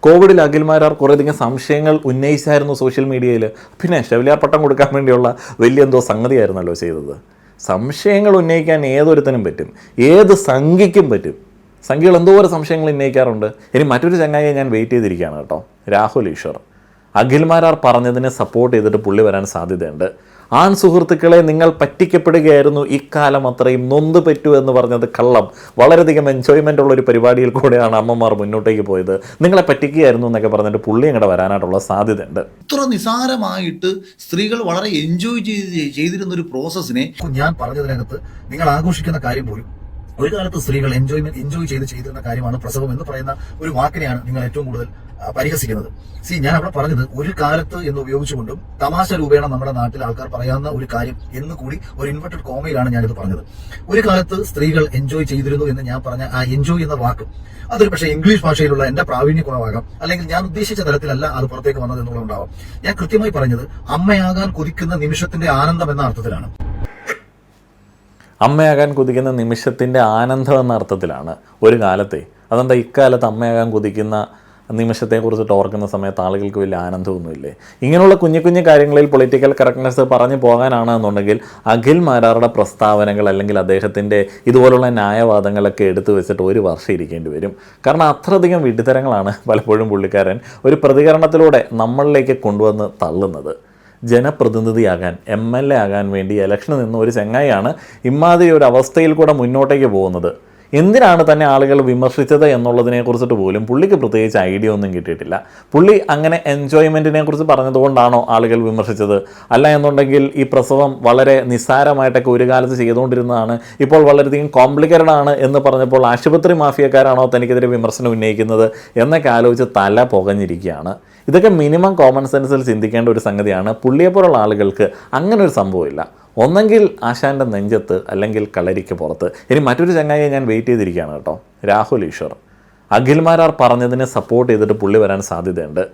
കോവിഡിൽ അഖിൽമാരാർ കുറേയധികം സംശയങ്ങൾ ഉന്നയിച്ചായിരുന്നു സോഷ്യൽ മീഡിയയിൽ. പിന്നെ ഷെവലിയാർ പട്ടം കൊടുക്കാൻ വേണ്ടിയുള്ള വലിയ എന്തോ സംഗതിയായിരുന്നല്ലോ ചെയ്തത്. സംശയങ്ങൾ ഉന്നയിക്കാൻ ഏതൊരുത്തനും പറ്റും, ഏത് സംഘിക്കും പറ്റും. സംഘികൾ എന്തോരം സംശയങ്ങൾ ഉന്നയിക്കാറുണ്ട്. ഇനി മറ്റൊരു ചങ്ങായിയെ ഞാൻ വെയിറ്റ് ചെയ്തിരിക്കുകയാണ് കേട്ടോ, രാഹുൽ ഈശ്വർ. അഖിൽമാരാർ പറഞ്ഞതിനെ സപ്പോർട്ട് ചെയ്തിട്ട് പുള്ളി വരാൻ സാധ്യതയുണ്ട്. ആൺ സുഹൃത്തുക്കളെ, നിങ്ങൾ പറ്റിക്കപ്പെടുകയായിരുന്നു, ഇക്കാലം അത്രയും നൊന്ത് പറ്റൂ എന്ന് പറഞ്ഞത് കള്ളം. വളരെയധികം എൻജോയ്മെൻ്റ് ഉള്ള ഒരു പരിപാടിയിൽ കൂടെയാണ് അമ്മമാർ മുന്നോട്ടേക്ക് പോയത്. നിങ്ങളെ പറ്റിക്കുകയായിരുന്നു എന്നൊക്കെ പറഞ്ഞിട്ട് പുള്ളി അങ്ങോട്ട് വരാനായിട്ടുള്ള സാധ്യതയുണ്ട്. ഇത്ര നിസാരമായിട്ട് സ്ത്രീകൾ വളരെ എൻജോയ് ചെയ്തിരുന്ന ഒരു പ്രോസസ്സിനെ ഞാൻ പറഞ്ഞതിനകത്ത് നിങ്ങൾ ആഘോഷിക്കുന്ന കാര്യം പോലും ഒരു കാലത്ത് സ്ത്രീകൾ എൻജോയ് ചെയ്തിരുന്ന കാര്യമാണ് പ്രസവം എന്ന് പറയുന്ന ഒരു വാക്കിനെയാണ് നിങ്ങൾ ഏറ്റവും കൂടുതൽ പരിഹസിക്കുന്നത്. ഞാൻ അവിടെ പറഞ്ഞത് ഒരു കാലത്ത് എന്ന് ഉപയോഗിച്ചുകൊണ്ടും തമാശ രൂപേണ നമ്മുടെ നാട്ടിൽ ആൾക്കാർ പറയാവുന്ന ഒരു കാര്യം എന്ന് കൂടി ഒരു ഇൻവെർട്ടഡ് കോമയിലാണ് ഞാനിത് പറഞ്ഞത്. ഒരു കാലത്ത് സ്ത്രീകൾ എൻജോയ് ചെയ്തിരുന്നു എന്ന് ഞാൻ പറഞ്ഞ ആ എൻജോയ് എന്ന വാക്ക് അതൊരു പക്ഷേ ഇംഗ്ലീഷ് ഭാഷയിലുള്ള എന്റെ പ്രാവീണ്യക്കുറവാകാം, അല്ലെങ്കിൽ ഞാൻ ഉദ്ദേശിച്ച തരത്തിലല്ല അത് പുറത്തേക്ക് വന്നത് എന്നുള്ളതുണ്ടാവാം. ഞാൻ കൃത്യമായി പറഞ്ഞത് അമ്മയാകാൻ കൊതിക്കുന്ന നിമിഷത്തിന്റെ ആനന്ദം എന്ന അർത്ഥത്തിലാണ്. അമ്മയാകാൻ കൊതിക്കുന്ന നിമിഷത്തിൻ്റെ ആനന്ദം എന്ന അർത്ഥത്തിലാണ് ഒരു കാലത്തെ. അതെന്താ ഇക്കാലത്ത് അമ്മയാകാൻ കൊതിക്കുന്ന നിമിഷത്തെക്കുറിച്ചിട്ട് ഓർക്കുന്ന സമയത്ത് ആളുകൾക്ക് വലിയ ആനന്ദമൊന്നുമില്ലേ? ഇങ്ങനെയുള്ള കുഞ്ഞു കുഞ്ഞു കാര്യങ്ങളിൽ പൊളിറ്റിക്കൽ കറക്റ്റ്നെസ് പറഞ്ഞു പോകാനാണ് എന്നുണ്ടെങ്കിൽ അഖിൽമാരാറുടെ പ്രസ്താവനകൾ അല്ലെങ്കിൽ അദ്ദേഹത്തിൻ്റെ ഇതുപോലുള്ള ന്യായവാദങ്ങളൊക്കെ എടുത്തു വെച്ചിട്ട് ഒരു വർഷം ഇരിക്കേണ്ടി വരും. കാരണം അത്രയധികം വിഡ്ഢിത്തരങ്ങളാണ് പലപ്പോഴും പുള്ളിക്കാരൻ ഒരു പ്രതികരണത്തിലൂടെ നമ്മളിലേക്ക് കൊണ്ടുവന്ന് തള്ളുന്നത്. ജനപ്രതിനിധിയാകാൻ, MLA ആകാൻ വേണ്ടി ഇലക്ഷന് നിന്ന ഒരു ചങ്ങായിയാണ് ഇമാതിരി ഒരു അവസ്ഥയിൽ കൂടെ മുന്നോട്ടേക്ക് പോകുന്നത്. എന്തിനാണ് തന്നെ ആളുകൾ വിമർശിച്ചത് എന്നുള്ളതിനെക്കുറിച്ചിട്ട് പോലും പുള്ളിക്ക് പ്രത്യേകിച്ച് ഐഡിയ ഒന്നും കിട്ടിയിട്ടില്ല. പുള്ളി അങ്ങനെ എൻജോയ്മെൻറ്റിനെ കുറിച്ച് പറഞ്ഞതുകൊണ്ടാണോ ആളുകൾ വിമർശിച്ചത്? അല്ല എന്നുണ്ടെങ്കിൽ ഈ പ്രസവം വളരെ നിസ്സാരമായിട്ടൊക്കെ ഒരു കാലത്ത് ചെയ്തുകൊണ്ടിരുന്നതാണ്, ഇപ്പോൾ വളരെയധികം കോംപ്ലിക്കേറ്റഡ് ആണ് എന്ന് പറഞ്ഞപ്പോൾ ആശുപത്രി മാഫിയക്കാരാണോ തനിക്കെതിരെ വിമർശനം ഉന്നയിക്കുന്നത് എന്നൊക്കെ ആലോചിച്ച് തല പുകഞ്ഞിരിക്കുകയാണ്. ഇതൊക്കെ മിനിമം കോമൺ സെൻസിൽ ചിന്തിക്കേണ്ട ഒരു സംഗതിയാണ്. പുള്ളിയെപ്പോലുള്ള ആളുകൾക്ക് അങ്ങനെ ഒരു സംഭവമില്ല. ഒന്നെങ്കിൽ ആശാൻ്റെ നെഞ്ചത്ത്, അല്ലെങ്കിൽ കളരിക്ക് പുറത്ത്. ഇനി മറ്റൊരു ചങ്ങായിയെ ഞാൻ വെയിറ്റ് ചെയ്തിരിക്കുകയാണ് കേട്ടോ, രാഹുൽ ഈശ്വർ. അഖിൽമാരാർ പറഞ്ഞതിനെ സപ്പോർട്ട് ചെയ്തിട്ട് പുള്ളി വരാൻ സാധ്യതയുണ്ട്.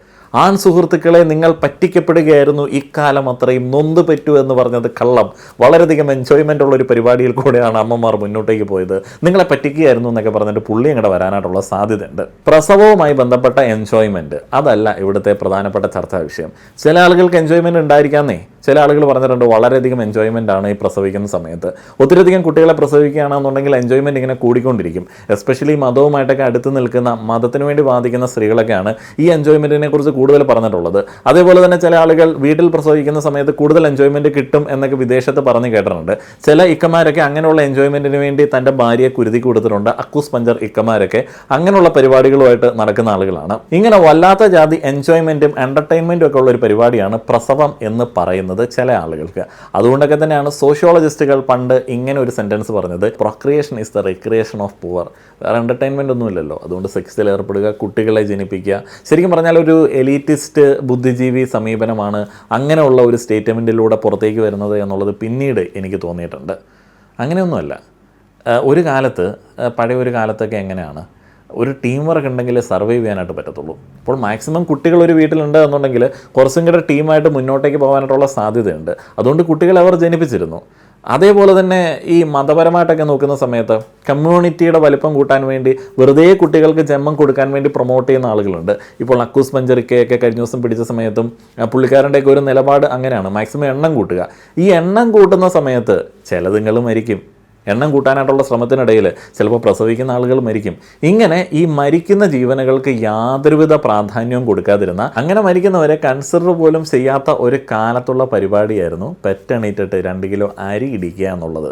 ആൺ സുഹൃത്തുക്കളെ, നിങ്ങൾ പറ്റിക്കപ്പെടുകയായിരുന്നു, ഇക്കാലം അത്രയും നൊന്ത് പറ്റൂ എന്ന് പറഞ്ഞത് കള്ളം. വളരെയധികം എൻജോയ്മെൻ്റ് ഉള്ള ഒരു പരിപാടിയിൽ കൂടെയാണ് അമ്മമാർ മുന്നോട്ടേക്ക് പോയത്. നിങ്ങളെ പറ്റിക്കുകയായിരുന്നു എന്നൊക്കെ പറഞ്ഞിട്ട് പുള്ളി അങ്ങോട്ട് വരാനായിട്ടുള്ള സാധ്യതയുണ്ട്. പ്രസവവുമായി ബന്ധപ്പെട്ട എൻജോയ്മെൻറ്റ് അതല്ല ഇവിടുത്തെ പ്രധാനപ്പെട്ട ചർച്ചാ വിഷയം. ചില ആളുകൾക്ക് എൻജോയ്മെൻറ്റ് ഉണ്ടായിരിക്കാന്നേ. ചില ആളുകൾ പറഞ്ഞിട്ടുണ്ട് വളരെയധികം എൻജോയ്മെൻ്റ് ആണ് ഈ പ്രസവിക്കുന്ന സമയത്ത്. ഒത്തിരിയധികം കുട്ടികളെ പ്രസവിക്കുകയാണെന്നുണ്ടെങ്കിൽ എൻജോയ്മെൻറ്റ് ഇങ്ങനെ കൂടിക്കൊണ്ടിരിക്കും. എസ്പെഷ്യലി മതവുമായിട്ടൊക്കെ അടുത്ത് നിൽക്കുന്ന, മതത്തിന് വേണ്ടി വാദിക്കുന്ന സ്ത്രീകളൊക്കെയാണ് ഈ എൻജോയ്മെൻറ്റിനെ കുറിച്ച് കൂടുതൽ പറഞ്ഞിട്ടുള്ളത്. അതേപോലെ തന്നെ ചില ആളുകൾ വീട്ടിൽ പ്രസവിക്കുന്ന സമയത്ത് കൂടുതൽ എൻജോയ്മെൻറ്റ് കിട്ടും എന്നൊക്കെ വിദേശത്ത് പറഞ്ഞു കേട്ടിട്ടുണ്ട്. ചില ഇക്കമാരൊക്കെ അങ്ങനെയുള്ള എൻജോയ്മെൻറ്റിന് വേണ്ടി തൻ്റെ ഭാര്യയെ കുരുതി കൊടുത്തിട്ടുണ്ട്. അക്കൂസ് പഞ്ചർ ഇക്കമാരൊക്കെ അങ്ങനെയുള്ള പരിപാടികളുമായിട്ട് നടക്കുന്ന ആളുകളാണ്. ഇങ്ങനെ വല്ലാത്ത ജാതി എൻജോയ്മെൻറ്റും എൻ്റർടൈൻമെൻറ്റും ഒക്കെ ഉള്ള ഒരു പരിപാടിയാണ് പ്രസവം എന്ന് പറയുന്നത് ചില ആളുകൾക്ക്. അതുകൊണ്ടൊക്കെ തന്നെയാണ് സോഷ്യോളജിസ്റ്റുകൾ പണ്ട് ഇങ്ങനെ ഒരു സെൻറ്റൻസ് പറഞ്ഞത്, procreation is the recreation of poor. വേറെ എൻ്റർടൈൻമെൻ്റ് ഒന്നുമില്ലല്ലോ, അതുകൊണ്ട് സെക്സിൽ ഏർപ്പെടുക, കുട്ടികളെ ജനിപ്പിക്കുക. ശരിക്കും പറഞ്ഞാൽ ഒരു എലീറ്റിസ്റ്റ് ബുദ്ധിജീവി സമീപനമാണ് അങ്ങനെയുള്ള ഒരു സ്റ്റേറ്റ്മെൻറ്റിലൂടെ പുറത്തേക്ക് വരുന്നത് എന്നുള്ളത് പിന്നീട് എനിക്ക് തോന്നിയിട്ടുണ്ട്. അങ്ങനെയൊന്നുമല്ല. ഒരു കാലത്ത്, പഴയ ഒരു കാലത്തൊക്കെ എങ്ങനെയാണ്, ഒരു ടീം വർക്ക് ഉണ്ടെങ്കിൽ സർവൈവ് ചെയ്യാനായിട്ട് പറ്റത്തുള്ളൂ. അപ്പോൾ മാക്സിമം കുട്ടികൾ ഒരു വീട്ടിലുണ്ട് എന്നുണ്ടെങ്കിൽ കുറച്ചും കൂടെ ടീമായിട്ട് മുന്നോട്ടേക്ക് പോകാനായിട്ടുള്ള സാധ്യതയുണ്ട്. അതുകൊണ്ട് കുട്ടികളെ അവർ ജനിപ്പിച്ചിരുന്നു. അതേപോലെ തന്നെ ഈ മതപരമായിട്ടൊക്കെ നോക്കുന്ന സമയത്ത് കമ്മ്യൂണിറ്റിയുടെ വലിപ്പം കൂട്ടാൻ വേണ്ടി വെറുതെ കുട്ടികൾക്ക് ജന്മം കൊടുക്കാൻ വേണ്ടി പ്രൊമോട്ട് ചെയ്യുന്ന ആളുകളുണ്ട്. ഇപ്പോൾ അക്കൂസ് പഞ്ചറിക്കയൊക്കെ കഴിഞ്ഞ ദിവസം പിടിച്ച സമയത്തും പുള്ളിക്കാരൻ്റെയൊക്കെ ഒരു നിലപാട് അങ്ങനെയാണ്, മാക്സിമം എണ്ണം കൂട്ടുക. ഈ എണ്ണം കൂട്ടുന്ന സമയത്ത് ചിലതുങ്ങൾ മരിക്കും. എണ്ണം കൂട്ടാനായിട്ടുള്ള ശ്രമത്തിനിടയിൽ ചിലപ്പോൾ പ്രസവിക്കുന്ന ആളുകൾ മരിക്കും. ഇങ്ങനെ ഈ മരിക്കുന്ന ജീവനുകൾക്ക് യാതൊരുവിധ പ്രാധാന്യവും കൊടുക്കാതിരുന്ന, അങ്ങനെ മരിക്കുന്നവരെ കൺസിഡർ പോലും ചെയ്യാത്ത ഒരു കാലത്തുള്ള പരിപാടിയായിരുന്നു പെറ്റെണീറ്റിട്ട് 2 കിലോ അരി ഇടിക്കുക എന്നുള്ളത്.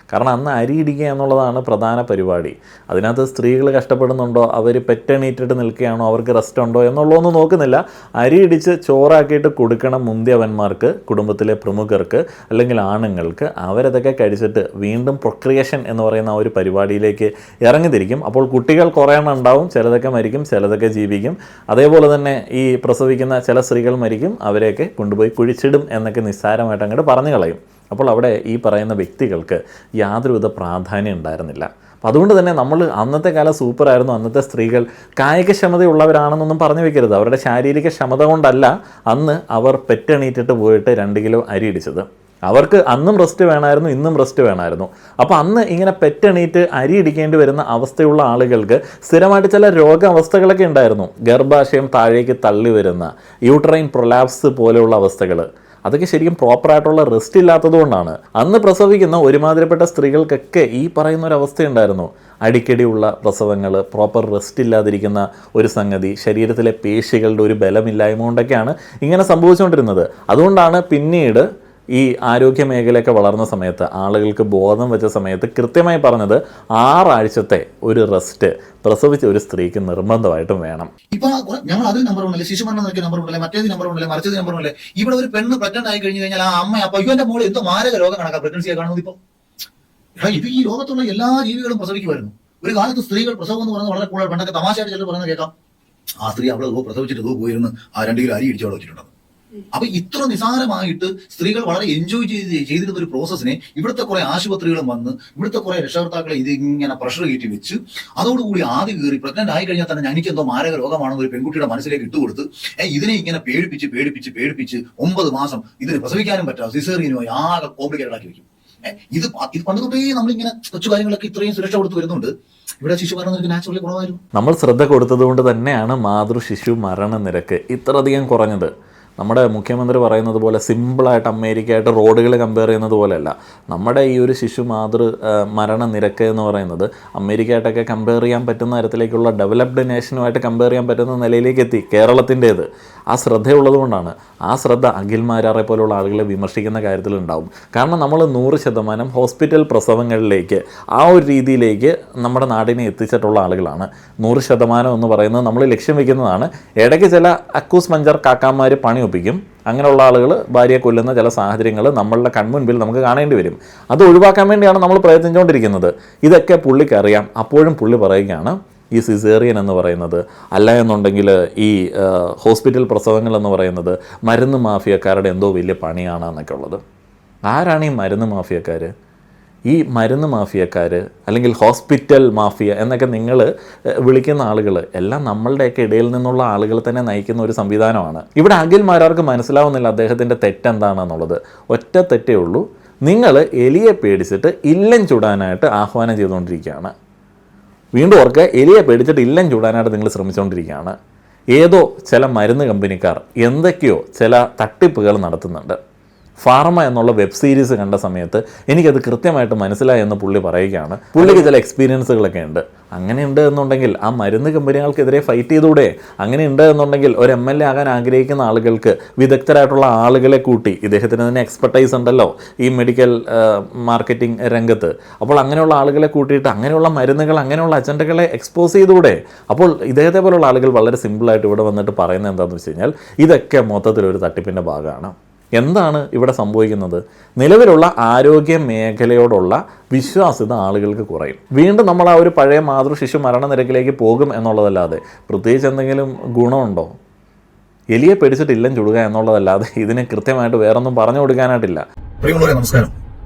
കാരണം അന്ന് അരി ഇടിക്കുക എന്നുള്ളതാണ് പ്രധാന പരിപാടി. അതിനകത്ത് സ്ത്രീകൾ കഷ്ടപ്പെടുന്നുണ്ടോ, അവർ പെറ്റെണീറ്റിട്ട് നിൽക്കുകയാണോ, അവർക്ക് റെസ്റ്റ് ഉണ്ടോ എന്നുള്ളതൊന്നും നോക്കുന്നില്ല. അരി ഇടിച്ച് ചോറാക്കിയിട്ട് കൊടുക്കണം മുന്തിയവന്മാർക്ക്, കുടുംബത്തിലെ പ്രമുഖർക്ക് അല്ലെങ്കിൽ ആണുങ്ങൾക്ക്. അവരതൊക്കെ കഴിച്ചിട്ട് വീണ്ടും പ്രൊക്രിയേഷൻ എന്ന് പറയുന്ന ആ ഒരു പരിപാടിയിലേക്ക് ഇറങ്ങിത്തിരിക്കും. അപ്പോൾ കുട്ടികൾ കുറേ എണ്ണം ഉണ്ടാവും, ചിലതൊക്കെ മരിക്കും, ചിലതൊക്കെ ജീവിക്കും. അതേപോലെ തന്നെ ഈ പ്രസവിക്കുന്ന ചില സ്ത്രീകൾ മരിക്കും, അവരെയൊക്കെ കൊണ്ടുപോയി കുഴിച്ചിടും എന്നൊക്കെ നിസ്സാരമായിട്ട് അങ്ങോട്ട് പറഞ്ഞു കളയും. അപ്പോൾ അവിടെ ഈ പറയുന്ന വ്യക്തികൾക്ക് യാതൊരുവിധ പ്രാധാന്യം ഉണ്ടായിരുന്നില്ല. അപ്പോൾ അതുകൊണ്ട് തന്നെ നമ്മൾ അന്നത്തെ കാലം സൂപ്പറായിരുന്നു. അന്നത്തെ സ്ത്രീകൾ കായികക്ഷമതയുള്ളവരാണെന്നൊന്നും പറഞ്ഞു വെക്കരുത്. അവരുടെ ശാരീരിക ക്ഷമത കൊണ്ടല്ല അന്ന് അവർ പെറ്റെണീറ്റിട്ട് പോയിട്ട് 2 കിലോ അരി ഇടിച്ചത്. അവർക്ക് അന്നും റെസ്റ്റ് വേണമായിരുന്നു, ഇന്നും റെസ്റ്റ് വേണമായിരുന്നു. അപ്പോൾ അന്ന് ഇങ്ങനെ പെറ്റെണീറ്റ് അരി ഇടിക്കേണ്ടി വരുന്ന അവസ്ഥയുള്ള ആളുകൾക്ക് സ്ഥിരമായിട്ട് ചില രോഗാവസ്ഥകളൊക്കെ ഉണ്ടായിരുന്നു. ഗർഭാശയം താഴേക്ക് തള്ളി വരുന്ന യൂട്രൈൻ പ്രൊലാപ്സ് പോലെയുള്ള അവസ്ഥകൾ, അതൊക്കെ ശരിക്കും പ്രോപ്പറായിട്ടുള്ള റെസ്റ്റ് ഇല്ലാത്തതുകൊണ്ടാണ്. അന്ന് പ്രസവിക്കുന്ന ഒരുമാതിരിപ്പെട്ട സ്ത്രീകൾക്കൊക്കെ ഈ പറയുന്ന ഒരു അവസ്ഥയുണ്ടായിരുന്നു. അടിക്കടിയുള്ള പ്രസവങ്ങൾ, പ്രോപ്പർ റെസ്റ്റ് ഇല്ലാതിരിക്കുന്ന ഒരു സംഗതി, ശരീരത്തിലെ പേശികളുടെ ഒരു ബലമില്ലായ്മ കൊണ്ടൊക്കെയാണ് ഇങ്ങനെ സംഭവിച്ചുകൊണ്ടിരുന്നത്. അതുകൊണ്ടാണ് പിന്നീട് ഈ ആരോഗ്യ മേഖലയൊക്കെ വളർന്ന സമയത്ത്, ആളുകൾക്ക് ബോധം വെച്ച സമയത്ത് കൃത്യമായി പറഞ്ഞത് 6 ആഴ്ചത്തെ ഒരു റെസ്റ്റ് പ്രസവിച്ച ഒരു സ്ത്രീക്ക് നിർബന്ധമായിട്ടും വേണം. ഇപ്പൊ ഞങ്ങൾ അതിൽ നമ്പർ ഉണ്ടല്ലേ, ശിശുമരണം നോക്കിയ നമ്പർ ഉണ്ടല്ലേ, മറ്റേത് നമ്പർ ഉണ്ടല്ലേ, മറിച്ചത് നമ്പർ ഉണ്ടല്ലേ. ഇവിടെ ഒരു പെണ്ണ് പ്രഗ്നന്റ് ആയി കഴിഞ്ഞു കഴിഞ്ഞാൽ ആ അമ്മ അപ്പൊ ഇവന്റെ മോള് എന്തോ മാരക രോഗം കണക്കാ പ്രഗ്നൻസിയെ കാണുന്നത്. ഇപ്പൊ ഇത് ഈ ലോകത്തുള്ള എല്ലാ ജീവികളും പ്രസവിക്കുമായിരുന്നു. ഒരു കാലത്ത് സ്ത്രീകൾ പ്രസവം എന്ന് പറയുന്നത് വളരെ കൂടുതൽ, പണ്ടൊക്കെ തമാശയായിട്ട് ചിലർ പറയുന്നത് കേൾക്കാം, ആ സ്ത്രീ അവിടെ പ്രസവിച്ചിട്ട് പോയിരുന്നു ആ 2 കിലോ അരി ഇടിച്ചു അവിടെ വെച്ചിട്ടുണ്ടാവും. അപ്പൊ ഇത്ര നിസാരമായിട്ട് സ്ത്രീകൾ വളരെ എൻജോയ് ചെയ്തിരുന്ന ഒരു പ്രോസസ്സിനെ ഇവിടുത്തെ കുറെ ആശുപത്രികളും വന്ന് ഇവിടുത്തെ കുറെ രക്ഷകർത്താക്കളെ ഇത് ഇങ്ങനെ പ്രഷർ കയറ്റി വെച്ച് അതോടുകൂടി ആദ്യം കയറി പ്രഗ്നന്റ് ആയി കഴിഞ്ഞാൽ തന്നെ എനിക്ക് എന്തോ മാരക രോഗമാണെന്ന് ഒരു പെൺകുട്ടിയുടെ മനസ്സിലേക്ക് ഇട്ടുകൊടുത്ത് ഇതിനെ ഇങ്ങനെ പേടിപ്പിച്ച് 9 മാസം ഇതിന് പ്രസവിക്കാനും പറ്റാ, സിസേറിയനുമായി ആകെ കോംപ്ലിക്കേറ്റഡ് ആക്കി വെക്കും. ഇത് പണ്ട് തൊട്ടേ നമ്മളിങ്ങനെ കൊച്ചു കാര്യങ്ങളൊക്കെ ഇത്രയും സുരക്ഷ കൊടുത്ത് വരുന്നുണ്ട്. ഇവിടെ ശിശുമരണ നിരക്ക് നാച്ചുറലി കുറവായിരുന്നു. നമ്മൾ ശ്രദ്ധ കൊടുത്തത് കൊണ്ട് തന്നെയാണ് മാതൃ ശിശു മരണ നിരക്ക് ഇത്രയധികം കുറഞ്ഞത്. നമ്മുടെ മുഖ്യമന്ത്രി പറയുന്നത് പോലെ സിമ്പിളായിട്ട് അമേരിക്കയായിട്ട് റോഡുകൾ കമ്പയർ ചെയ്യുന്നത് പോലെയല്ല. നമ്മുടെ ഈ ഒരു ശിശു മരണ നിരക്ക് എന്ന് പറയുന്നത് അമേരിക്കയായിട്ടൊക്കെ കമ്പയർ ചെയ്യാൻ പറ്റുന്ന തരത്തിലേക്കുള്ള ഡെവലപ്ഡ് നേഷനുമായിട്ട് കമ്പയർ ചെയ്യാൻ പറ്റുന്ന നിലയിലേക്ക് എത്തി കേരളത്തിൻ്റേത്. ആ ശ്രദ്ധയുള്ളത് കൊണ്ടാണ്. ആ ശ്രദ്ധ അഖിൽമാരാറെ പോലുള്ള ആളുകളെ വിമർശിക്കുന്ന കാര്യത്തിലുണ്ടാവും. കാരണം നമ്മൾ 100% ഹോസ്പിറ്റൽ പ്രസവങ്ങളിലേക്ക് ആ ഒരു രീതിയിലേക്ക് നമ്മുടെ നാടിനെ എത്തിച്ചിട്ടുള്ള ആളുകളാണ്. 100% എന്ന് പറയുന്നത് നമ്മൾ ലക്ഷ്യം വയ്ക്കുന്നതാണ്. ഇടയ്ക്ക് ചില അക്കൂസ് മഞ്ചർ കാക്കാമാർ പണി ഒപ്പിക്കും. അങ്ങനെയുള്ള ആളുകൾ ഭാര്യയെ കൊല്ലുന്ന ചില സാഹചര്യങ്ങൾ നമ്മളുടെ കൺമുൻപിൽ നമുക്ക് കാണേണ്ടി വരും. അത് ഒഴിവാക്കാൻ വേണ്ടിയാണ് നമ്മൾ പ്രയത്നിച്ചുകൊണ്ടിരിക്കുന്നത്. ഇതൊക്കെ പുള്ളിക്കറിയാം. അപ്പോഴും പുള്ളി പറയുകയാണ് ഈ സിസേറിയൻ എന്ന് പറയുന്നത്, അല്ല എന്നുണ്ടെങ്കിൽ ഈ ഹോസ്പിറ്റൽ പ്രസവങ്ങൾ എന്ന് പറയുന്നത് മരുന്ന് മാഫിയക്കാരുടെ എന്തോ വലിയ പണിയാണ് എന്നൊക്കെ ഉള്ളത്. ആരാണ് ഈ മരുന്ന് മാഫിയക്കാർ? ഈ മരുന്ന് മാഫിയക്കാർ അല്ലെങ്കിൽ ഹോസ്പിറ്റൽ മാഫിയ എന്നൊക്കെ നിങ്ങൾ വിളിക്കുന്ന ആളുകൾ എല്ലാം നമ്മളുടെയൊക്കെ ഇടയിൽ നിന്നുള്ള ആളുകൾ തന്നെ നയിക്കുന്ന ഒരു സംവിധാനമാണ്. ഇവിടെ അഖിൽമാരാർക്ക് മനസ്സിലാവുന്നില്ല അദ്ദേഹത്തിൻ്റെ തെറ്റെന്താണെന്നുള്ളത്. ഒറ്റ തെറ്റേ ഉള്ളൂ. നിങ്ങൾ എലിയെ പേടിച്ചിട്ട് ഇല്ലം ചുടാനായിട്ട് ആഹ്വാനം ചെയ്തുകൊണ്ടിരിക്കുകയാണ്. വീണ്ടും ഓർക്കുക, എലിയെ പേടിച്ചിട്ട് ഇല്ലം ചൂടാനായിട്ട് നിങ്ങൾ ശ്രമിച്ചുകൊണ്ടിരിക്കുകയാണ്. ഏതോ ചില മരുന്ന് കമ്പനിക്കാർ എന്തൊക്കെയോ ചില തട്ടിപ്പുകൾ നടത്തുന്നുണ്ട്. ഫാർമ എന്നുള്ള വെബ് സീരീസ് കണ്ട സമയത്ത് എനിക്കത് കൃത്യമായിട്ട് മനസ്സിലായി എന്ന് പുള്ളി പറയുകയാണ്. പുള്ളിക്ക് ചില എക്സ്പീരിയൻസുകളൊക്കെ ഉണ്ട്. അങ്ങനെയുണ്ട് എന്നുണ്ടെങ്കിൽ ആ മരുന്ന് കമ്പനികൾക്കെതിരെ ഫൈറ്റ് ചെയ്തുകൂടെ? അങ്ങനെയുണ്ട് എന്നുണ്ടെങ്കിൽ ഒരു MLA ആകാൻ ആഗ്രഹിക്കുന്ന ആളുകൾക്ക് വിദഗ്ധരായിട്ടുള്ള ആളുകളെ കൂട്ടി, ഇദ്ദേഹത്തിന് തന്നെ എക്സ്പെർട്ടൈസ് ഉണ്ടല്ലോ ഈ മെഡിക്കൽ മാർക്കറ്റിംഗ് രംഗത്ത്. അപ്പോൾ അങ്ങനെയുള്ള ആളുകളെ കൂട്ടിയിട്ട് അങ്ങനെയുള്ള മരുന്നുകൾ, അങ്ങനെയുള്ള അജണ്ടകളെ എക്സ്പോസ് ചെയ്തുകൂടെ? അപ്പോൾ ഇദ്ദേഹത്തെ പോലുള്ള ആളുകൾ വളരെ സിമ്പിളായിട്ട് ഇവിടെ വന്നിട്ട് പറയുന്നത് എന്താണെന്ന് വെച്ച് കഴിഞ്ഞാൽ ഇതൊക്കെ മൊത്തത്തിലൊരു തട്ടിപ്പിൻ്റെ ഭാഗമാണ്. എന്താണ് ഇവിടെ സംഭവിക്കുന്നത്? നിലവിലുള്ള ആരോഗ്യ മേഖലയോടുള്ള വിശ്വാസ്യത ആളുകൾക്ക് കുറയും. വീണ്ടും നമ്മൾ ആ ഒരു പഴയ മാതൃശിശു മരണനിരക്കിലേക്ക് പോകും എന്നുള്ളതല്ലാതെ പ്രത്യേകിച്ച് എന്തെങ്കിലും ഗുണമുണ്ടോ? എലിയെ പേടിച്ചിട്ട് ഇല്ലം ചുടുക എന്നുള്ളതല്ലാതെ ഇതിന് കൃത്യമായിട്ട് വേറൊന്നും പറഞ്ഞു കൊടുക്കാനായിട്ടില്ല. പ്രിയമുള്ളവരെ നമസ്കാരം.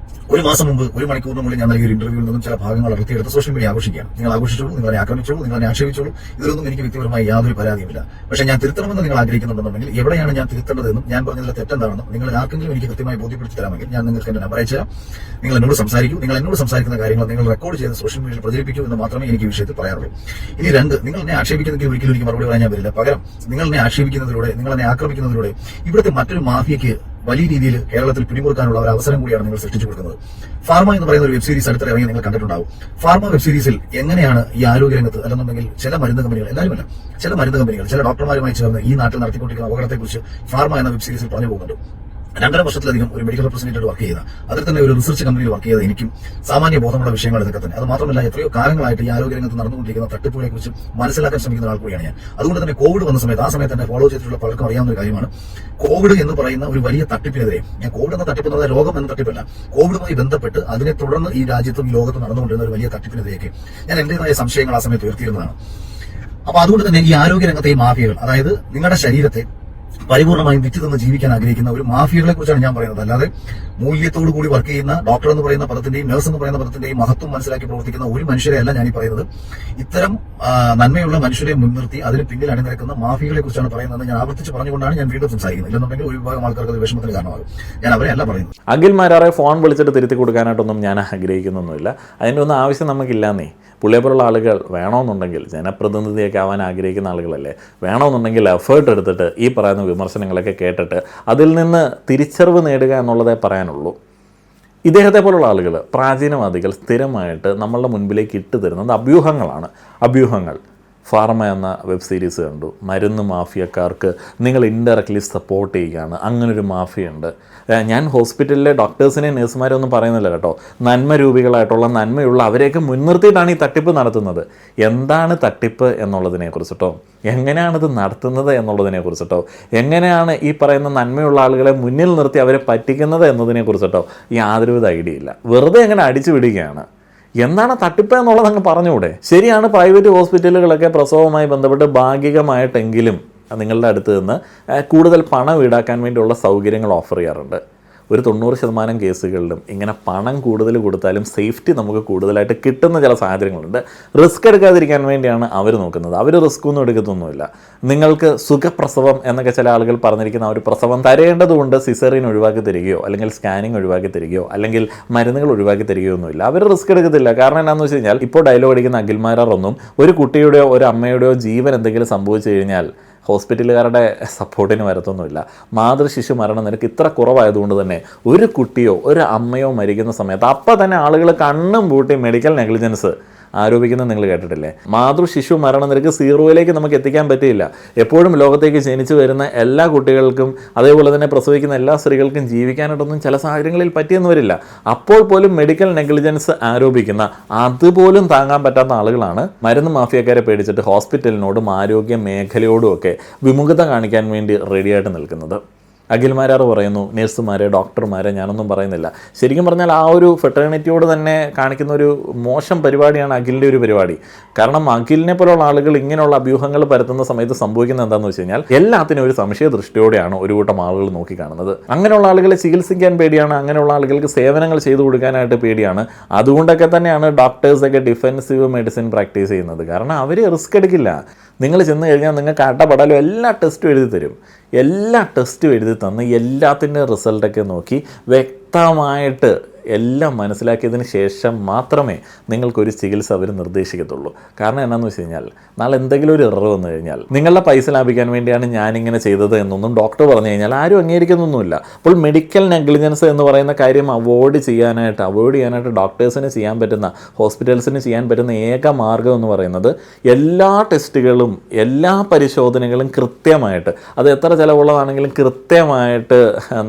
1 മാസം മുമ്പ് 1 മണിക്കൂറിനുള്ളിൽ ഞാൻ നൽകിയ ഒരു ഇന്റർവ്യൂവിൽ നിന്നും ചില ഭാഗങ്ങൾ അടർത്തിയെടുത്ത് സോഷ്യൽ മീഡിയ ആഘോഷിക്കുകയാണ്. നിങ്ങൾ ആഘോഷിച്ചോളൂ, നിങ്ങളെ ആക്രമിച്ചോളൂ, നിങ്ങളെ ആക്ഷേപിച്ചോളൂ. ഇതിലൊന്നും എനിക്ക് വ്യക്തിപരമായി യാതൊരു പരാതിയുമില്ല. പക്ഷേ ഞാൻ തിരുത്തണമെന്ന് നിങ്ങൾ ആഗ്രഹിക്കുന്നുണ്ടെങ്കിൽ എവിടെയാണ് ഞാൻ തിരുത്തേണ്ടതെന്നും ഞാൻ പറഞ്ഞതിലെ തെറ്റെന്താണെന്നും നിങ്ങൾ ആർക്കെങ്കിലും എനിക്ക് കൃത്യമായി ബോധ്യപ്പെടുത്തി തരാമെങ്കിൽ ഞാൻ നിങ്ങൾക്ക് എന്റെ നമ്പർ അയച്ചുതരാം. നിങ്ങൾ എന്നോട് സംസാരിക്കൂ. നിങ്ങൾ എന്നോട് സംസാരിക്കുന്ന കാര്യങ്ങൾ നിങ്ങൾ റെക്കോർഡ് ചെയ്ത് സോഷ്യൽ മീഡിയയിൽ പ്രചരിപ്പിക്കൂ എന്ന് മാത്രമേ എനിക്ക് ഈ വിഷയത്തിൽ പറയാറുള്ളൂ. ഇനി 2, നിങ്ങൾ എന്നെ ആക്ഷേപിക്കുന്നെങ്കിൽ ഒരിക്കലും എനിക്ക് മറുപടി പറയാൻ ഞാൻ വരില്ല. പകരം നിങ്ങൾ എന്നെ ആക്ഷേപിക്കുന്നതിലൂടെ, നിങ്ങൾ എന്നെ ആക്രമിക്കുന്നതിലൂടെ ഇവിടുത്തെ മറ്റൊരു മാഫിയയ്ക്ക് വലിയ രീതിയിൽ കേരളത്തിൽ പിടിമുറുക്കാനുള്ള ഒരു അവസരം കൂടിയാണ് നിങ്ങൾ സൃഷ്ടിച്ചു കൊടുക്കുന്നത്. ഫാർമ എന്ന് പറയുന്ന ഒരു വെബ് സീരീസ് അടുത്തിടെ ഇറങ്ങി നിങ്ങൾ കണ്ടിട്ടുണ്ടാവും. ഫാർമ വെബ് സീരീസിൽ എങ്ങനെയാണ് ഈ ആരോഗ്യരംഗത്ത് അല്ലെന്നുണ്ടെങ്കിൽ ചില മരുന്ന് കമ്പനികൾ, എല്ലാവരുമല്ല, ചില മരുന്ന് കമ്പനികൾ ചില ഡോക്ടർമാരുമായി ചേർന്ന് ഈ നാട്ടിൽ നടത്തിക്കൊണ്ടിരിക്കുന്ന അപകടത്തെക്കുറിച്ച് ഫാർമ എന്ന വെബ് സീരീസിൽ പറഞ്ഞു പോകുന്നുണ്ട്. 2.5 വർഷത്തിലധികം ഒരു മെഡിക്കൽ റെപ്രസെന്റേറ്റീവ് വർക്ക് ചെയ്ത, അതിൽ തന്നെ ഒരു റിസർച്ച് കമ്പനിയിൽ വർക്ക് ചെയ്ത എനിക്കും സാമാന്യ ബോധമുള്ള വിഷയങ്ങൾ ഇതൊക്കെ തന്നെ. അത് മാത്രമല്ല എത്രയോ കാലങ്ങളായിട്ട് ഈ ആരോഗ്യരംഗത്ത് നടന്നുകൊണ്ടിരിക്കുന്ന തട്ടിപ്പുകളെ കുറിച്ച് മനസ്സിലാക്കാൻ ശ്രമിക്കുന്ന ആൾ കൂടിയാണ് ഞാൻ. അതുകൊണ്ട് തന്നെ കോവിഡ് വന്ന സമയത്ത്, ആ സമയത്ത് തന്നെ ഫോളോ ചെയ്തിട്ടുള്ള പലർക്കും അറിയാവുന്ന ഒരു കാര്യമാണ് കോവിഡ് എന്ന് പറയുന്ന ഒരു വലിയ തട്ടിപ്പിനെതിരെ. ഞാൻ കോവിഡ് എന്ന തട്ടിപ്പ് എന്ന് പറഞ്ഞാൽ രോഗം എന്ന തട്ടിപ്പല്ല, കോവിഡുമായി ബന്ധപ്പെട്ട് അതിനെ തുടർന്ന് ഈ രാജ്യത്തും ഈ ലോകത്തും നടന്നുകൊണ്ടിരുന്ന ഒരു വലിയ തട്ടിപ്പിനെതിരെയൊക്കെ ഞാൻ എന്റേതായ സംശയങ്ങൾ ആ സമയത്ത് ഉയർത്തിയിരുന്നതാണ്. അപ്പൊ അതുകൊണ്ട് തന്നെ ഈ ആരോഗ്യരംഗത്തെ ഈ മാഫിയകൾ, അതായത് നിങ്ങളുടെ ശരീരത്തെ പരിപൂർണമായും വിറ്റ് നിന്ന് ജീവിക്കാൻ ആഗ്രഹിക്കുന്ന ഒരു മാഫിയകളെ കുറിച്ചാണ് ഞാൻ പറയുന്നത്. അല്ലാതെ മൂല്യത്തോടു കൂടി വർക്ക് ചെയ്യുന്ന ഡോക്ടർ എന്ന് പറയുന്ന പദത്തിന്റെയും നഴ്സ് എന്ന് പറയുന്ന പദത്തിന്റെയും മഹത്വം മനസ്സിലാക്കി പ്രവർത്തിക്കുന്ന ഒരു മനുഷ്യരെയല്ല ഞാൻ ഈ പറയുന്നത്. ഇത്തരം നന്മയുള്ള മനുഷ്യരെ മുൻനിർത്തി അതിന് പിന്നിൽ അണിനിരക്കുന്ന മാഫിയകളെ കുറിച്ചാണ് പറയുന്നത്. ഞാൻ ആവർത്തിച്ച് പറഞ്ഞുകൊണ്ടാണ് ഞാൻ വീണ്ടും സംസാരിക്കുന്നത്. ഇല്ലെന്നുണ്ടെങ്കിൽ ഒരു വിഭാഗം ആൾക്കാർക്ക് അത് വിഷമത്തിന് കാരണമാകും. ഞാൻ അവരെ അല്ല പറയുന്നത്. അഖിൽ മാരാറെ ഫോൺ വിളിച്ചിട്ട് തിരുത്തി കൊടുക്കാനായിട്ടൊന്നും ഞാൻ ആഗ്രഹിക്കുന്നൊന്നുമില്ല. അതിൻ്റെ ഒന്നും ആവശ്യം നമുക്കില്ലാന്നേ. പുള്ളിയെപ്പോലുള്ള ആളുകൾ വേണമെന്നുണ്ടെങ്കിൽ, ജനപ്രതിനിധിയൊക്കെ ആവാൻ ആഗ്രഹിക്കുന്ന ആളുകളല്ലേ, വേണമെന്നുണ്ടെങ്കിൽ എഫേർട്ട് എടുത്തിട്ട് ഈ പറയുന്ന വിമർശനങ്ങളൊക്കെ കേട്ടിട്ട് അതിൽ നിന്ന് തിരിച്ചറിവ് നേടുക എന്നുള്ളതേ പറയാനുള്ളൂ. ഇദ്ദേഹത്തെ പോലുള്ള ആളുകൾ, പ്രാചീനവാദികൾ, സ്ഥിരമായിട്ട് നമ്മളുടെ മുൻപിലേക്ക് ഇട്ട് തരുന്നത് അഭ്യൂഹങ്ങൾ. ഫാർമ എന്ന വെബ് സീരീസ് കണ്ടു. മരുന്ന് മാഫിയക്കാർക്ക് നിങ്ങൾ ഇൻഡയറക്റ്റ്ലി സപ്പോർട്ട് ചെയ്യുകയാണ്, അങ്ങനൊരു മാഫിയുണ്ട്. ഞാൻ ഹോസ്പിറ്റലിലെ ഡോക്ടേഴ്സിനെയും നഴ്സുമാരെയും ഒന്നും പറയുന്നില്ല കേട്ടോ. നന്മരൂപികളായിട്ടുള്ള, നന്മയുള്ള അവരെയൊക്കെ മുൻനിർത്തിയിട്ടാണ് ഈ തട്ടിപ്പ് നടത്തുന്നത്. എന്താണ് തട്ടിപ്പ് എന്നുള്ളതിനെക്കുറിച്ചിട്ടോ, എങ്ങനെയാണിത് നടത്തുന്നത് എന്നുള്ളതിനെക്കുറിച്ചിട്ടോ, എങ്ങനെയാണ് ഈ പറയുന്ന നന്മയുള്ള ആളുകളെ മുന്നിൽ നിർത്തി അവരെ പറ്റിക്കുന്നത് എന്നതിനെക്കുറിച്ചിട്ടോ യാതൊരുവിധ ഐഡിയ ഇല്ല. വെറുതെ എങ്ങനെ അടിച്ചു വിടുകയാണ്. എന്താണ് തട്ടിപ്പ് എന്നുള്ളത് അങ്ങ് പറഞ്ഞുകൂടെ? ശരിയാണ്, പ്രൈവറ്റ് ഹോസ്പിറ്റലുകളൊക്കെ പ്രസവവുമായി ബന്ധപ്പെട്ട് ഭാഗികമായിട്ടെങ്കിലും നിങ്ങളുടെ അടുത്ത് നിന്ന് കൂടുതൽ പണം ഈടാക്കാൻ വേണ്ടിയുള്ള സൗകര്യങ്ങൾ ഓഫർ ചെയ്യാറുണ്ട്. ഒരു 90% കേസുകളിലും ഇങ്ങനെ പണം കൂടുതൽ കൊടുത്താലും സേഫ്റ്റി നമുക്ക് കൂടുതലായിട്ട് കിട്ടുന്ന ചില സാഹചര്യങ്ങളുണ്ട്. റിസ്ക് എടുക്കാതിരിക്കാൻ വേണ്ടിയാണ് അവർ നോക്കുന്നത്. അവർ റിസ്ക് ഒന്നും എടുക്കത്തൊന്നുമില്ല. നിങ്ങൾക്ക് സുഖപ്രസവം എന്നൊക്കെ ചില ആളുകൾ പറഞ്ഞിരിക്കുന്ന ആ ഒരു പ്രസവം തരേണ്ടതുകൊണ്ട് സിസേറിയൻ ഒഴിവാക്കി തരികയോ അല്ലെങ്കിൽ സ്കാനിങ് ഒഴിവാക്കി തരികയോ അല്ലെങ്കിൽ മരുന്നുകൾ ഒഴിവാക്കി തരികയോ ഒന്നുമില്ല. അവർ റിസ്ക് എടുക്കത്തില്ല. കാരണം എന്താണെന്ന് വെച്ച് കഴിഞ്ഞാൽ, ഇപ്പോൾ ഡയലോഗ് അടിക്കുന്ന അഖിൽമാരാറൊന്നും ഒരു കുട്ടിയുടെയോ ഒരു അമ്മയുടെയോ ജീവൻ എന്തെങ്കിലും സംഭവിച്ചു കഴിഞ്ഞാൽ ഹോസ്പിറ്റലുകാരുടെ സപ്പോർട്ടിന് വരത്തൊന്നുമില്ല. മാതൃശിശു മരണനിരക്ക് ഇത്ര കുറവായതുകൊണ്ട് തന്നെ ഒരു കുട്ടിയോ ഒരു അമ്മയോ മരിക്കുന്ന സമയത്ത് അപ്പം തന്നെ ആളുകൾ കണ്ണും പൂട്ടി മെഡിക്കൽ നെഗ്ലിജൻസ് ആരോപിക്കുന്നത് നിങ്ങൾ കേട്ടിട്ടില്ലേ? മാതൃശിശു മരണനിരക്ക് 0 നമുക്ക് എത്തിക്കാൻ പറ്റില്ല. എപ്പോഴും ലോകത്തേക്ക് ജനിച്ചു വരുന്ന എല്ലാ കുട്ടികൾക്കും അതേപോലെ തന്നെ പ്രസവിക്കുന്ന എല്ലാ സ്ത്രീകൾക്കും ജീവിക്കാനായിട്ടൊന്നും ചില സാഹചര്യങ്ങളിൽ പറ്റിയെന്ന് വരില്ല. അപ്പോൾ പോലും മെഡിക്കൽ നെഗ്ലിജൻസ് ആരോപിക്കുന്ന, അതുപോലും താങ്ങാൻ പറ്റാത്ത ആളുകളാണ് മരുന്ന് മാഫിയക്കാരെ പേടിച്ചിട്ട് ഹോസ്പിറ്റലിനോടും ആരോഗ്യ മേഖലയോടും ഒക്കെ വിമുഖത കാണിക്കാൻ വേണ്ടി റെഡിയായിട്ട് നിൽക്കുന്നത്. അഖിൽമാരാർ പറയുന്നു, നഴ്സുമാരെ, ഡോക്ടർമാരെ ഞാനൊന്നും പറയുന്നില്ല. ശരിക്കും പറഞ്ഞാൽ ആ ഒരു ഫെറ്റേണിറ്റിയോട് തന്നെ കാണിക്കുന്ന ഒരു മോശം പരിപാടിയാണ് അഖിലിൻ്റെ ഒരു പരിപാടി. കാരണം അഖിലിനെ പോലുള്ള ആളുകൾ ഇങ്ങനെയുള്ള അഭ്യൂഹങ്ങൾ പരത്തുന്ന സമയത്ത് സംഭവിക്കുന്നത് എന്താണെന്ന് വെച്ച് കഴിഞ്ഞാൽ, എല്ലാത്തിനും ഒരു സംശയ ദൃഷ്ടിയോടെയാണ് ഒരു കൂട്ടം ആളുകൾ നോക്കിക്കാണുന്നത്. അങ്ങനെയുള്ള ആളുകളെ ചികിത്സിക്കാൻ പേടിയാണ്, അങ്ങനെയുള്ള ആളുകൾക്ക് സേവനങ്ങൾ ചെയ്തു കൊടുക്കാനായിട്ട് പേടിയാണ്. അതുകൊണ്ടൊക്കെ തന്നെയാണ് ഡോക്ടേഴ്സൊക്കെ ഡിഫെൻസീവ് മെഡിസിൻ പ്രാക്ടീസ് ചെയ്യുന്നത്. കാരണം അവർ റിസ്ക് എടുക്കില്ല. നിങ്ങൾ ചെന്ന് കഴിഞ്ഞാൽ നിങ്ങൾക്ക് അടപടലും എല്ലാ ടെസ്റ്റും എഴുതി തരും. എല്ലാ ടെസ്റ്റും എഴുതി തന്ന് എല്ലാത്തിൻ്റെ റിസൾട്ടൊക്കെ നോക്കി വ്യക്തമായിട്ട് എല്ലാം മനസ്സിലാക്കിയതിന് ശേഷം മാത്രമേ നിങ്ങൾക്കൊരു ചികിത്സ അവർ നിർദ്ദേശിക്കത്തുള്ളൂ. കാരണം എന്താണെന്ന് വെച്ച് കഴിഞ്ഞാൽ, നാളെ എന്തെങ്കിലും ഒരു എറർ വന്നു കഴിഞ്ഞാൽ നിങ്ങളുടെ പൈസ ലാഭിക്കാൻ വേണ്ടിയാണ് ഞാനിങ്ങനെ ചെയ്തത് എന്നൊന്നും ഡോക്ടർ പറഞ്ഞു കഴിഞ്ഞാൽ ആരും അംഗീകരിക്കുന്നൊന്നുമില്ല. അപ്പോൾ മെഡിക്കൽ നെഗ്ലിജൻസ് എന്ന് പറയുന്ന കാര്യം അവോയ്ഡ് ചെയ്യാനായിട്ട് ഡോക്ടേഴ്സിന് ചെയ്യാൻ പറ്റുന്ന, ഹോസ്പിറ്റൽസിന് ചെയ്യാൻ പറ്റുന്ന ഏക മാർഗ്ഗം എന്ന് പറയുന്നത് എല്ലാ ടെസ്റ്റുകളും എല്ലാ പരിശോധനകളും കൃത്യമായിട്ട്, അത് എത്ര ചിലവുള്ളതാണെങ്കിലും കൃത്യമായിട്ട്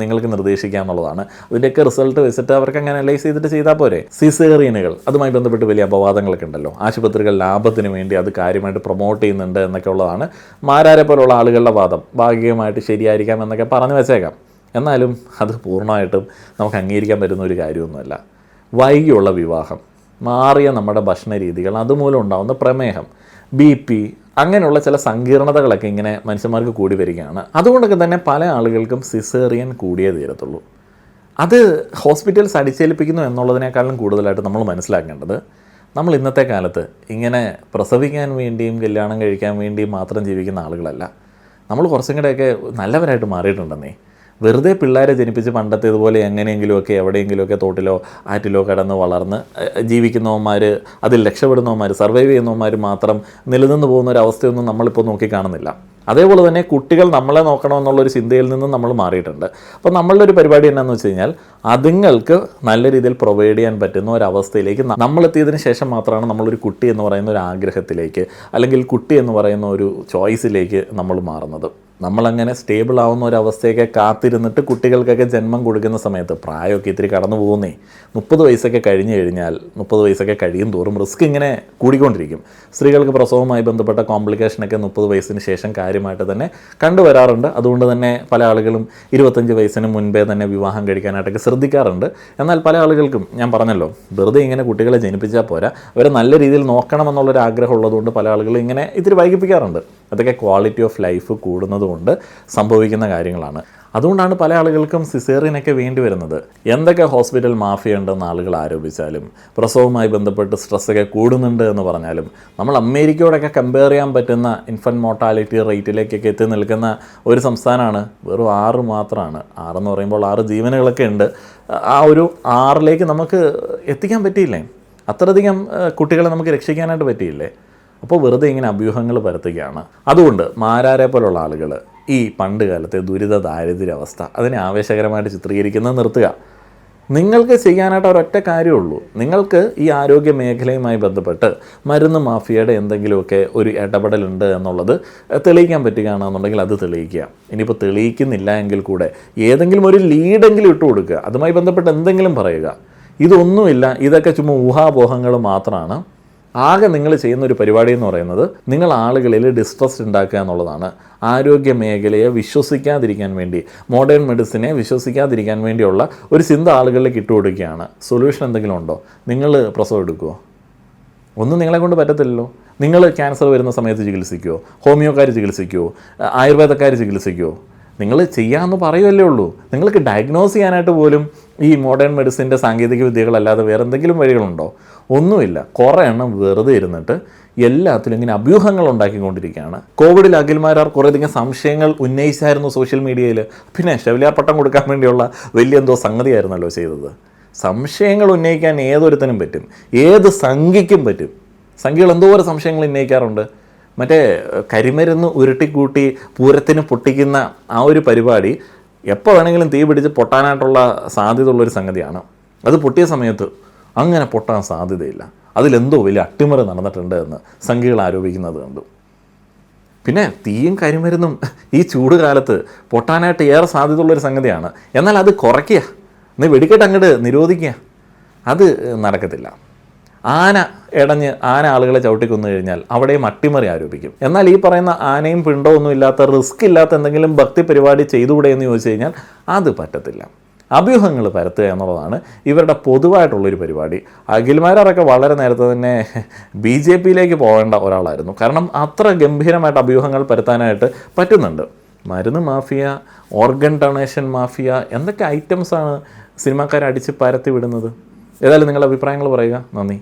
നിങ്ങൾക്ക് നിർദ്ദേശിക്കുക എന്നുള്ളതാണ്. അതിൻ്റെയൊക്കെ റിസൾട്ട് വെച്ചിട്ട് അവർക്ക് അങ്ങനെ അനലൈസ് ചെയ്തിട്ട് ചെയ്താൽ പോരെ. സിസേറിയനുകൾ, അതുമായി ബന്ധപ്പെട്ട് വലിയ അപവാദങ്ങളൊക്കെ ഉണ്ടല്ലോ. ആശുപത്രികൾ ലാഭത്തിന് വേണ്ടി അത് കാര്യമായിട്ട് പ്രൊമോട്ട് ചെയ്യുന്നുണ്ട് എന്നൊക്കെ ഉള്ളതാണ് മാരാരെ പോലുള്ള ആളുകളുടെ വാദം. ഭാഗികമായിട്ട് ശരിയായിരിക്കാം എന്നൊക്കെ പറഞ്ഞു വെച്ചേക്കാം. എന്നാലും അത് പൂർണ്ണമായിട്ടും നമുക്ക് അംഗീകരിക്കാൻ പറ്റുന്ന ഒരു കാര്യമൊന്നുമല്ല. വൈകിയുള്ള വിവാഹം, മാറിയ നമ്മുടെ ഭക്ഷണ രീതികൾ, അതുമൂലം ഉണ്ടാകുന്ന പ്രമേഹം, BP, അങ്ങനെയുള്ള ചില സങ്കീർണതകളൊക്കെ ഇങ്ങനെ മനുഷ്യന്മാർക്ക് കൂടി വരികയാണ്. അതുകൊണ്ടൊക്കെ തന്നെ പല ആളുകൾക്കും സിസേറിയൻ കൂടിയേ തീരത്തുള്ളൂ. അത് ഹോസ്പിറ്റൽസ് അടിച്ചേൽപ്പിക്കുന്നു എന്നുള്ളതിനേക്കാളും കൂടുതലായിട്ട് നമ്മൾ മനസ്സിലാക്കേണ്ടത്, നമ്മൾ ഇന്നത്തെ കാലത്ത് ഇങ്ങനെ പ്രസവിക്കാൻ വേണ്ടിയും കല്യാണം കഴിക്കാൻ വേണ്ടിയും മാത്രം ജീവിക്കുന്ന ആളുകളല്ല. നമ്മൾ കുറച്ചും കൂടെയൊക്കെ നല്ലവരായിട്ട് മാറിയിട്ടുണ്ടെന്നേ. വെറുതെ പിള്ളേരെ ജനിപ്പിച്ച് പണ്ടത്തേതുപോലെ എങ്ങനെയെങ്കിലുമൊക്കെ എവിടെയെങ്കിലുമൊക്കെ തോട്ടിലോ ആറ്റിലോ കിടന്ന് വളർന്ന് ജീവിക്കുന്നവന്മാർ, അതിൽ രക്ഷപ്പെടുന്നവന്മാർ, സർവൈവ് ചെയ്യുന്നവന്മാർ മാത്രം നിലനിന്ന് പോകുന്ന ഒരു അവസ്ഥയൊന്നും നമ്മളിപ്പോൾ നോക്കിക്കാണുന്നില്ല. അതേപോലെ തന്നെ കുട്ടികൾ നമ്മളെ നോക്കണമെന്നുള്ളൊരു ചിന്തയിൽ നിന്നും നമ്മൾ മാറിയിട്ടുണ്ട്. അപ്പോൾ നമ്മളുടെ ഒരു പരിപാടി എന്നാന്ന് വെച്ച് കഴിഞ്ഞാൽ, അതുങ്ങൾക്ക് നല്ല രീതിയിൽ പ്രൊവൈഡ് ചെയ്യാൻ പറ്റുന്ന ഒരവസ്ഥയിലേക്ക് നമ്മളെത്തിയതിന് ശേഷം മാത്രമാണ് നമ്മളൊരു കുട്ടി എന്ന് പറയുന്ന ഒരു ആഗ്രഹത്തിലേക്ക്, അല്ലെങ്കിൽ കുട്ടി എന്ന് പറയുന്ന ഒരു ചോയ്സിലേക്ക് നമ്മൾ മാറുന്നത്. നമ്മളങ്ങനെ സ്റ്റേബിൾ ആവുന്ന ഒരവസ്ഥയൊക്കെ കാത്തിരുന്നിട്ട് കുട്ടികൾക്കൊക്കെ ജന്മം കൊടുക്കുന്ന സമയത്ത് പ്രായമൊക്കെ ഇത്തിരി കടന്നു പോകുന്നേ. 30 വയസ്സൊക്കെ കഴിഞ്ഞ് കഴിഞ്ഞാൽ, 30 വയസ്സൊക്കെ കഴിയും തോറും റിസ്ക് ഇങ്ങനെ കൂടിക്കൊണ്ടിരിക്കും. സ്ത്രീകൾക്ക് പ്രസവവുമായി ബന്ധപ്പെട്ട കോംപ്ലിക്കേഷനൊക്കെ 30 വയസ്സിന് ശേഷം കാര്യമായിട്ട് തന്നെ കണ്ടുവരാറുണ്ട്. അതുകൊണ്ട് തന്നെ പല ആളുകളും 25 വയസ്സിന് മുൻപേ തന്നെ വിവാഹം കഴിക്കാനായിട്ടൊക്കെ ശ്രദ്ധിക്കാറുണ്ട്. എന്നാൽ പല ആളുകൾക്കും, ഞാൻ പറഞ്ഞല്ലോ, വെറുതെ ഇങ്ങനെ കുട്ടികളെ ജനിപ്പിച്ചാൽ പോരാ, അവരെ നല്ല രീതിയിൽ നോക്കണമെന്നുള്ളൊരു ആഗ്രഹം ഉള്ളതുകൊണ്ട് പല ആളുകളും ഇങ്ങനെ ഇത്തിരി വൈകിപ്പിക്കാറുണ്ട്. അതൊക്കെ ക്വാളിറ്റി ഓഫ് ലൈഫ് കൂടുന്നത് കൊണ്ട് സംഭവിക്കുന്ന കാര്യങ്ങളാണ്. അതുകൊണ്ടാണ് പല ആളുകൾക്കും സിസേറിയനൊക്കെ വേണ്ടി വരുന്നത്. എന്തൊക്കെ ഹോസ്പിറ്റൽ മാഫിയ ഉണ്ടെന്ന് ആളുകൾ ആരോപിച്ചാലും, പ്രസവവുമായി ബന്ധപ്പെട്ട് സ്ട്രെസ്സൊക്കെ കൂടുന്നുണ്ട് എന്ന് പറഞ്ഞാലും, നമ്മൾ അമേരിക്കയോടൊക്കെ കമ്പയർ ചെയ്യാൻ പറ്റുന്ന ഇൻഫൻറ്റ് മോർട്ടാലിറ്റി റേറ്റിലേക്കൊക്കെ എത്തി നിൽക്കുന്ന ഒരു സംസ്ഥാനമാണ്. വെറും 6 മാത്രമാണ്. 6 എന്ന് പറയുമ്പോൾ 6 ജീവനുകളൊക്കെ ഉണ്ട്. ആ ഒരു 6ലേക്ക് നമുക്ക് എത്തിക്കാൻ പറ്റിയില്ലേ? അത്രയധികം കുട്ടികളെ നമുക്ക് രക്ഷിക്കാനായിട്ട് പറ്റിയില്ലേ? അപ്പോൾ വെറുതെ ഇങ്ങനെ അഭ്യൂഹങ്ങൾ പരത്തുകയാണ്. അതുകൊണ്ട് മാരാരെ പോലുള്ള ആളുകൾ ഈ പണ്ട് കാലത്തെ ദുരിത ദാരിദ്ര്യാവസ്ഥ അതിനെ ആവേശകരമായിട്ട് ചിത്രീകരിക്കുന്നത് നിർത്തുക. നിങ്ങൾക്ക് ചെയ്യാനായിട്ട് ഒരൊറ്റ കാര്യമുള്ളൂ. നിങ്ങൾക്ക് ഈ ആരോഗ്യ മേഖലയുമായി ബന്ധപ്പെട്ട് മരുന്ന് മാഫിയയുടെ എന്തെങ്കിലുമൊക്കെ ഒരു ഇടപെടലുണ്ട് എന്നുള്ളത് തെളിയിക്കാൻ പറ്റുകയാണെന്നുണ്ടെങ്കിൽ അത് തെളിയിക്കുക. ഇനിയിപ്പോൾ തെളിയിക്കുന്നില്ല എങ്കിൽ കൂടെ ഏതെങ്കിലും ഒരു ലീഡെങ്കിലും ഇട്ട് കൊടുക്കുക. അതുമായി ബന്ധപ്പെട്ട് എന്തെങ്കിലും പറയുക. ഇതൊന്നുമില്ല, ഇതൊക്കെ ചുമ്മാ ഊഹാപോഹങ്ങൾ മാത്രമാണ്. ആകെ നിങ്ങൾ ചെയ്യുന്ന ഒരു പരിപാടി എന്ന് പറയുന്നത് നിങ്ങൾ ആളുകളിൽ ഡിസ്ട്രസ്റ്റ് ഉണ്ടാക്കുക എന്നുള്ളതാണ്. ആരോഗ്യ മേഖലയെ വിശ്വസിക്കാതിരിക്കാൻ വേണ്ടി, മോഡേൺ മെഡിസിനെ വിശ്വസിക്കാതിരിക്കാൻ വേണ്ടിയുള്ള ഒരു ചിന്ത ആളുകളിലേക്ക് ഇട്ടുകൊടുക്കുകയാണ്. സൊല്യൂഷൻ എന്തെങ്കിലും ഉണ്ടോ? നിങ്ങൾ പ്രസവം എടുക്കുമോ? ഒന്നും നിങ്ങളെ കൊണ്ട് പറ്റത്തില്ലല്ലോ. നിങ്ങൾ ക്യാൻസർ വരുന്ന സമയത്ത് ചികിത്സിക്കുമോ? ഹോമിയോക്കാർ ചികിത്സിക്കുമോ? ആയുർവേദക്കാർ ചികിത്സിക്കുമോ? നിങ്ങൾ ചെയ്യാമെന്ന് പറയുമല്ലേ ഉള്ളൂ. നിങ്ങൾക്ക് ഡയഗ്നോസ് ചെയ്യാനായിട്ട് പോലും ഈ മോഡേൺ മെഡിസിൻ്റെ സാങ്കേതിക വിദ്യകളല്ലാതെ വേറെ എന്തെങ്കിലും വഴികളുണ്ടോ? ഒന്നുമില്ല. കുറേ എണ്ണം വെറുതെ ഇരുന്നിട്ട് എല്ലാത്തിലും ഇങ്ങനെ അഭ്യൂഹങ്ങൾ ഉണ്ടാക്കിക്കൊണ്ടിരിക്കുകയാണ്. കോവിഡിൽ അഖിൽമാരാർ കുറേയധികം സംശയങ്ങൾ ഉന്നയിച്ചായിരുന്നു സോഷ്യൽ മീഡിയയിൽ. പിന്നെ ഷെവലിയാർ പട്ടം കൊടുക്കാൻ വേണ്ടിയുള്ള വലിയ എന്തോ സംഗതിയായിരുന്നല്ലോ ചെയ്തത്. സംശയങ്ങൾ ഉന്നയിക്കാൻ ഏതൊരുത്തനും പറ്റും, ഏത് സംഖ്യയ്ക്കും പറ്റും. സംഖ്യകൾ എന്തോരം സംശയങ്ങൾ ഉന്നയിക്കാറുണ്ട്. മറ്റേ കരിമരുന്ന് ഉരുട്ടിക്കൂട്ടി പൂരത്തിന് പൊട്ടിക്കുന്ന ആ ഒരു പരിപാടി എപ്പോൾ വേണമെങ്കിലും തീ പിടിച്ച് പൊട്ടാനായിട്ടുള്ള സാധ്യത ഉള്ളൊരു സംഗതിയാണ്. അത് പൊട്ടിയ സമയത്ത് അങ്ങനെ പൊട്ടാൻ സാധ്യതയില്ല. അതിലെന്തോ വലിയ അട്ടിമറി നടന്നിട്ടുണ്ട് എന്ന് സംഖ്യകൾ ആരോപിക്കുന്നത് കണ്ടു. പിന്നെ തീയും കരിമരുന്നും ഈ ചൂട് കാലത്ത് പൊട്ടാനായിട്ട് ഏറെ സാധ്യതയുള്ളൊരു സംഗതിയാണ്. എന്നാൽ അത് കുറയ്ക്കുക, നീ വെടിക്കെട്ട് അങ്ങോട്ട് നിരോധിക്കുക, അത് നടക്കത്തില്ല. ആന ആളുകളെ ചവിട്ടിക്കൊന്നു കഴിഞ്ഞാൽ അവിടെയും അട്ടിമറി ആരോപിക്കും. എന്നാൽ ഈ പറയുന്ന ആനയും പിണ്ടോ ഒന്നും ഇല്ലാത്ത, റിസ്ക് ഇല്ലാത്ത എന്തെങ്കിലും ഭക്തി പരിപാടി ചെയ്തുകൂടെ എന്ന് ചോദിച്ചു കഴിഞ്ഞാൽ അത് പറ്റത്തില്ല. അഭ്യൂഹങ്ങൾ പരത്തുക എന്നുള്ളതാണ് ഇവരുടെ പൊതുവായിട്ടുള്ളൊരു പരിപാടി. അഖിൽമാരൊക്കെ വളരെ നേരത്തെ തന്നെ BJPയിലേക്ക് പോകേണ്ട ഒരാളായിരുന്നു. കാരണം അത്ര ഗംഭീരമായിട്ട് അഭ്യൂഹങ്ങൾ പരത്താനായിട്ട് പറ്റുന്നുണ്ട്. മരുന്ന് മാഫിയ, ഓർഗൻ ഡൊണേഷൻ മാഫിയ, എന്തൊക്കെ ഐറ്റംസാണ് സിനിമാക്കാരെ അടിച്ച് പരത്തി വിടുന്നത്. ഏതായാലും നിങ്ങളുടെ അഭിപ്രായങ്ങൾ പറയുക. നന്ദി.